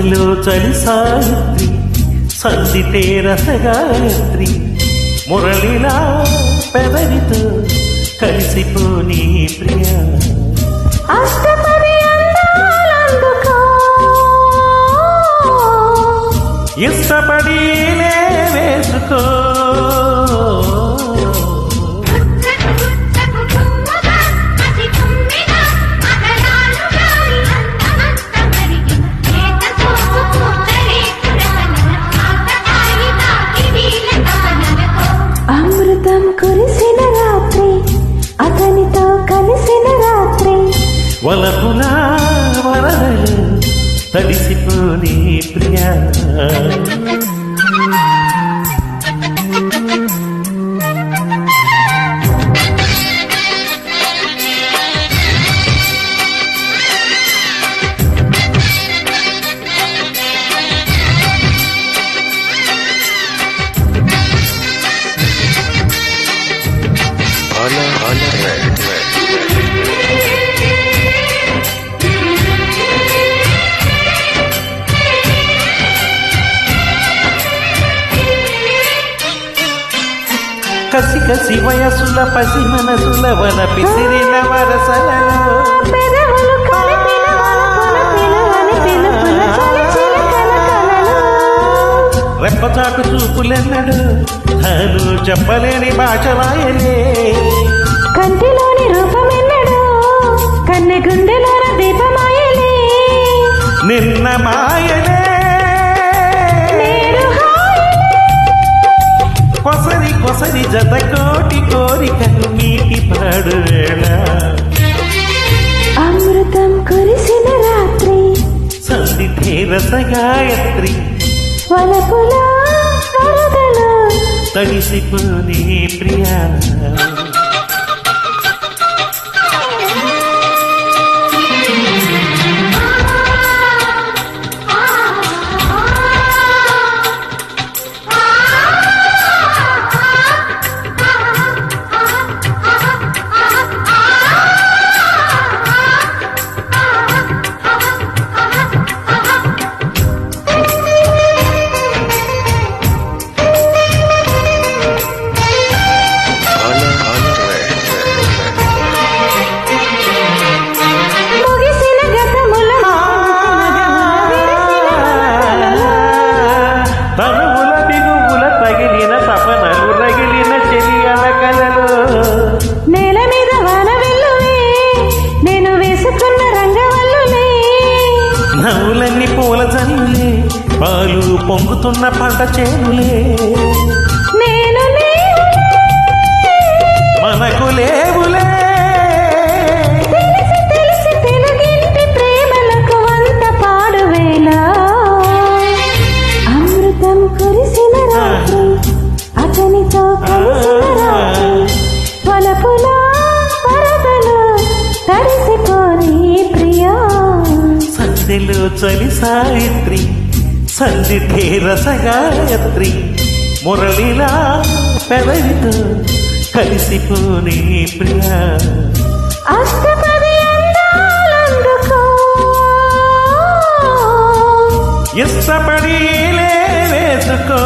సందెలో చలి సావిత్రి సందితే రసగాయత్రి మురళిలా పెదవితో కలిసిపోని ప్రియా అష్టపది అందాలందుకో ఇష్టపడి వేసుకో అమృతం కురిసిన రాత్రి అతనితో కలిసిన రాత్రి వలపులా వరదలు తడిసిపోని ప్రియా కసి కసి వయసుల పసి మనసుల వల పిసిరిన వరసలలో పెదవులు కలిపిన వలపుల పిలువని పిలుపుల తొలిచిన కలకలలో రెప్పచాటు చూపులెన్నడు తాను చెప్పలేని భాషవాయలే కంటిలోని రూపమెన్నడో కన్నె గుండెలోన దీపమాయలే నిన్న మాయలే నేడు కొసరి కొసరి జత కోటి కోరికలు మీటి పాడు వేళ అమృతం కురిసిన రాత్రి సందితే రసగాయత్రి వలపుల వరదలు తడిసిపోని ప్రియా ముగిసిన గతముల తనువుల బిగువుల తగిలిన తపనలు రగిలిన చెలియల కలలు నేల మీద వాన వెల్లులే నేను వేసుకున్న రంగవల్లులే నవ్వులన్నీ పూల జల్లులే పాలు పొంగుతున్న పంట చేనులే నేను నీవు మనకు లేవులే తెలిసి తెలిసి తెలుగింటి ప్రేమలకు వంత పాడువేళ అమృతం కురిసిన రాత్రి అతనితో కలిసిన రాత్రి వలపుల వరదలు తడిసిపోని ప్రియా సందెలో చలి సావిత్రి సందితే రసగాయత్రి మురళిలా పెదవితో కలిసిపోని ప్రియా అష్టపది అందాలందుకో ఇష్టపడి వేసుకో